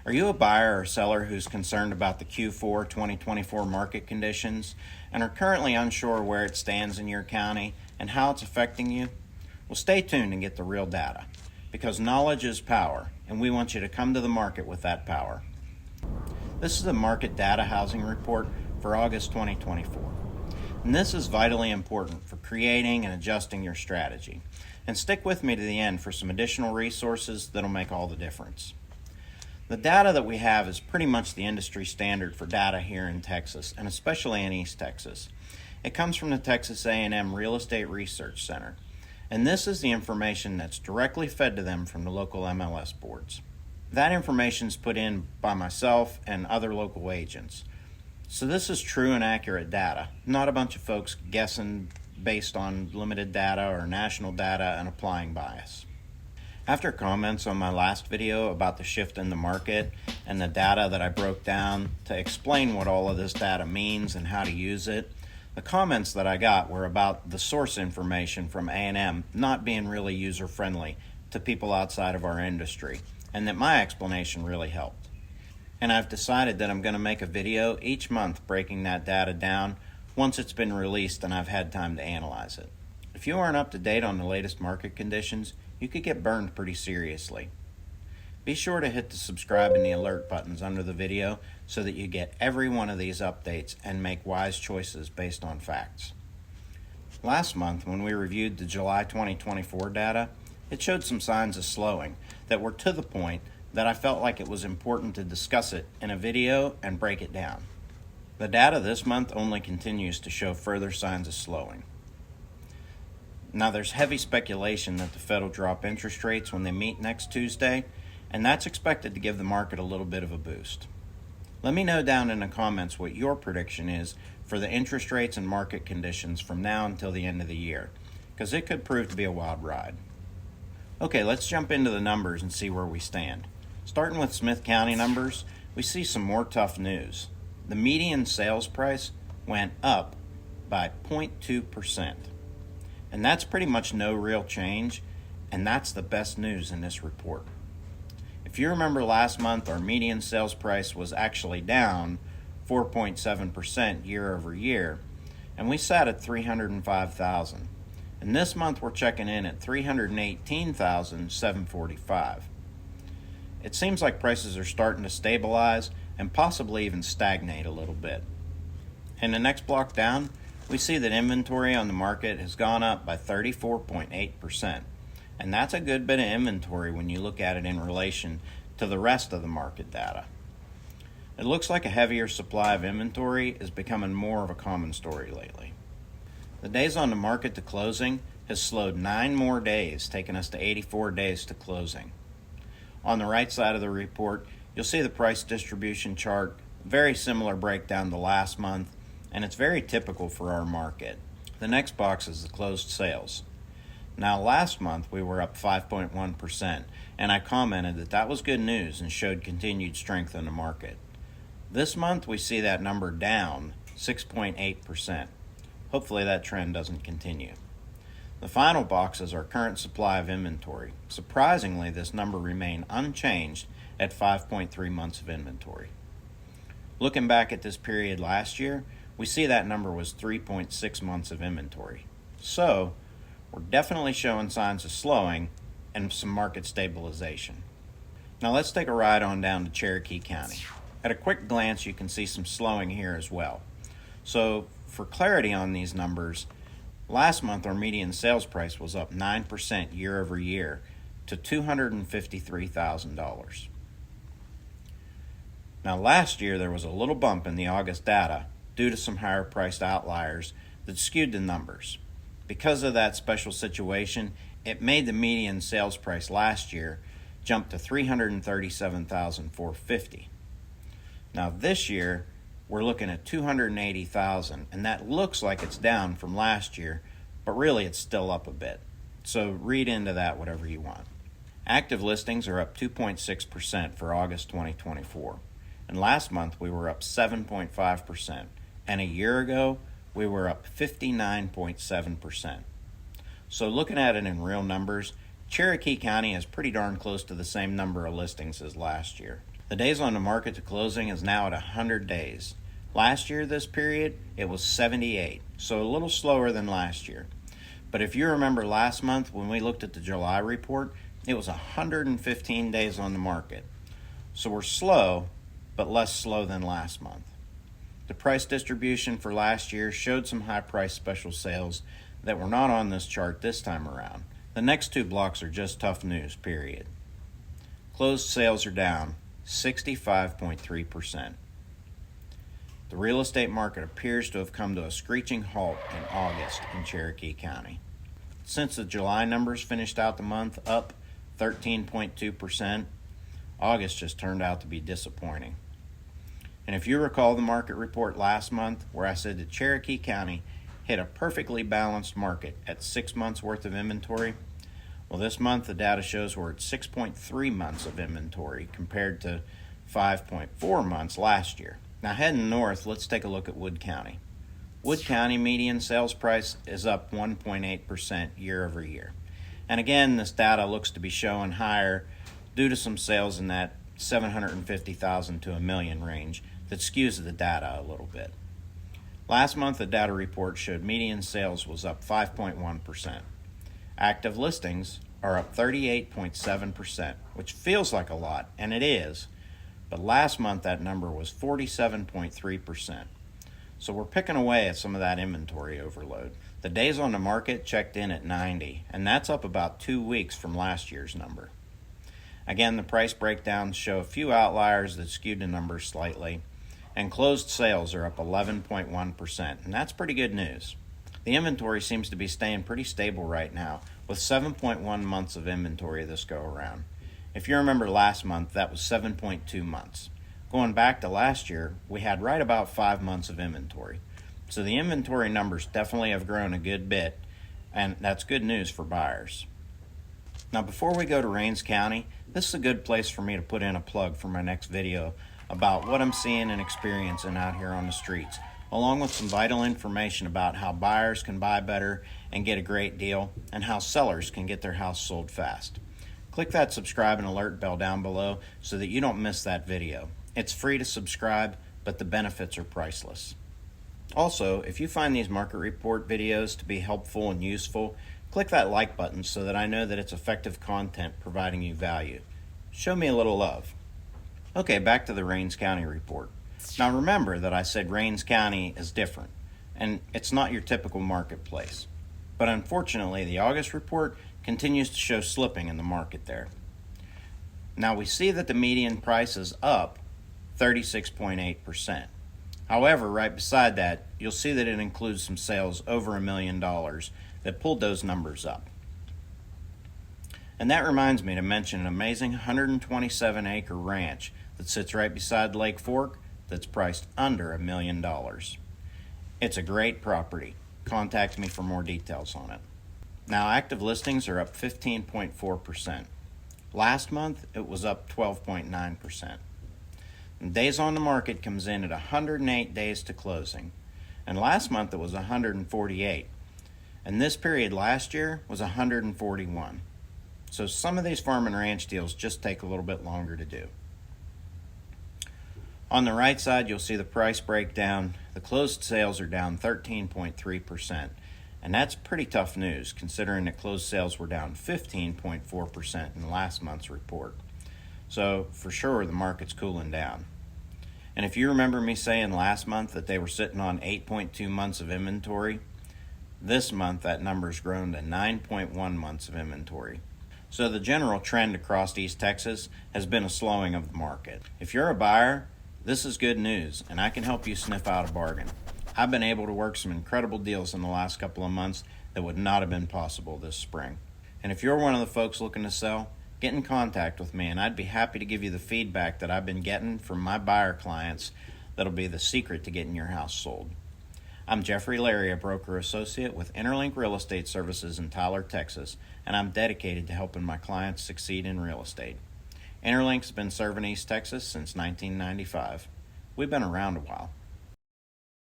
Are you a buyer or seller who's concerned about the Q4 2024 market conditions and are currently unsure where it stands in your county and how it's affecting you? Well, stay tuned and get the real data, because knowledge is power, and we want you to come to the market with that power. This is the Market Data Housing Report for August 2024. And this is vitally important for creating and adjusting your strategy. And stick with me to the end for some additional resources that'll make all the difference. The data that we have is pretty much the industry standard for data here in Texas, and especially in East Texas. It comes from the Texas A&M Real Estate Research Center, and this is the information that's directly fed to them from the local MLS boards. That information is put in by myself and other local agents. So this is true and accurate data, not a bunch of folks guessing based on limited data or national data and applying bias. After comments on my last video about the shift in the market and the data that I broke down to explain what all of this data means and how to use it, the comments that I got were about the source information from A&M not being really user-friendly to people outside of our industry, and that my explanation really helped. And I've decided that I'm going to make a video each month breaking that data down once it's been released and I've had time to analyze it. If you aren't up to date on the latest market conditions, you could get burned pretty seriously. Be sure to hit the subscribe and the alert buttons under the video so that you get every one of these updates and make wise choices based on facts. Last month, when we reviewed the July 2024 data, it showed some signs of slowing that were to the point that I felt like it was important to discuss it in a video and break it down. The data this month only continues to show further signs of slowing. Now, there's heavy speculation that the Fed will drop interest rates when they meet next Tuesday, and that's expected to give the market a little bit of a boost. Let me know down in the comments what your prediction is for the interest rates and market conditions from now until the end of the year, because it could prove to be a wild ride. Okay, let's jump into the numbers and see where we stand. Starting with Smith County numbers, we see some more tough news. The median sales price went up by 0.2%. And that's pretty much no real change, and that's the best news in this report. If you remember last month, our median sales price was actually down 4.7% year over year, and we sat at $305,000. And this month we're checking in at $318,745. It seems like prices are starting to stabilize and possibly even stagnate a little bit. In the next block down, we see that inventory on the market has gone up by 34.8%, and that's a good bit of inventory when you look at it in relation to the rest of the market data. It looks like a heavier supply of inventory is becoming more of a common story lately. The days on the market to closing has slowed 9 more days, taking us to 84 days to closing. On the right side of the report, you'll see the price distribution chart, very similar breakdown to last month, and it's very typical for our market. The next box is the closed sales. Now, last month we were up 5.1%, and I commented that that was good news and showed continued strength in the market. This month we see that number down 6.8%. Hopefully that trend doesn't continue. The final box is our current supply of inventory. Surprisingly, this number remained unchanged at 5.3 months of inventory. Looking back at this period last year, we see that number was 3.6 months of inventory. So, we're definitely showing signs of slowing and some market stabilization. Now let's take a ride on down to Cherokee County. At a quick glance, you can see some slowing here as well. So, for clarity on these numbers, last month our median sales price was up 9% year over year to $253,000. Now last year there was a little bump in the August data due to some higher priced outliers that skewed the numbers. Because of that special situation, it made the median sales price last year jump to $337,450. Now this year, we're looking at $280,000, and that looks like it's down from last year, but really it's still up a bit. So read into that whatever you want. Active listings are up 2.6% for August 2024, and last month we were up 7.5%. And a year ago, we were up 59.7%. So looking at it in real numbers, Cherokee County is pretty darn close to the same number of listings as last year. The days on the market to closing is now at 100 days. Last year, this period, it was 78, so a little slower than last year. But if you remember last month when we looked at the July report, it was 115 days on the market. So we're slow, but less slow than last month. The price distribution for last year showed some high price special sales that were not on this chart this time around. The next two blocks are just tough news, period. Closed sales are down 65.3%. The real estate market appears to have come to a screeching halt in August in Cherokee County. Since the July numbers finished out the month up 13.2%, August just turned out to be disappointing. And if you recall the market report last month where I said that Cherokee County hit a perfectly balanced market at 6 months worth of inventory, well, this month the data shows we're at 6.3 months of inventory compared to 5.4 months last year. Now heading north, let's take a look at Wood County. Wood County median sales price is up 1.8% year over year. And again, this data looks to be showing higher due to some sales in that $750,000 to $1 million range that skews the data a little bit. Last month, the data report showed median sales was up 5.1%. Active listings are up 38.7%, which feels like a lot, and it is, but last month that number was 47.3%. So we're picking away at some of that inventory overload. The days on the market checked in at 90, and that's up about 2 weeks from last year's number. Again, the price breakdowns show a few outliers that skewed the numbers slightly, and closed sales are up 11.1%, and that's pretty good news. The inventory seems to be staying pretty stable right now, with 7.1 months of inventory this go around. If you remember last month, that was 7.2 months. Going back to last year, we had right about 5 months of inventory. So the inventory numbers definitely have grown a good bit, and that's good news for buyers. Now before we go to Rains County, this is a good place for me to put in a plug for my next video about what I'm seeing and experiencing out here on the streets, along with some vital information about how buyers can buy better and get a great deal, and how sellers can get their house sold fast. Click that subscribe and alert bell down below so that you don't miss that video. It's free to subscribe, but the benefits are priceless. Also, if you find these market report videos to be helpful and useful, click that like button so that I know that it's effective content providing you value. Show me a little love. Okay, back to the Rains County report. Now remember that I said Rains County is different, and it's not your typical marketplace. But unfortunately, the August report continues to show slipping in the market there. Now we see that the median price is up 36.8%. However, right beside that, you'll see that it includes some sales over $1 million that pulled those numbers up. And that reminds me to mention an amazing 127-acre ranch that sits right beside Lake Fork that's priced under $1 million. It's a great property. Contact me for more details on it. Now, active listings are up 15.4%. Last month, it was up 12.9%. Days on the market comes in at 108 days to closing, and last month it was 148, and this period last year was 141. So some of these farm and ranch deals just take a little bit longer to do. On the right side, you'll see the price breakdown. The closed sales are down 13.3%, and that's pretty tough news considering that closed sales were down 15.4% in last month's report. So for sure the market's cooling down. And if you remember me saying last month that they were sitting on 8.2 months of inventory, this month that number's grown to 9.1 months of inventory. So the general trend across East Texas has been a slowing of the market. If you're a buyer, this is good news, and I can help you sniff out a bargain. I've been able to work some incredible deals in the last couple of months that would not have been possible this spring. And if you're one of the folks looking to sell, get in contact with me, and I'd be happy to give you the feedback that I've been getting from my buyer clients that'll be the secret to getting your house sold. I'm Jeffrey Larry, a broker associate with Interlink Real Estate Services in Tyler, Texas, and I'm dedicated to helping my clients succeed in real estate. Interlink's been serving East Texas since 1995. We've been around a while.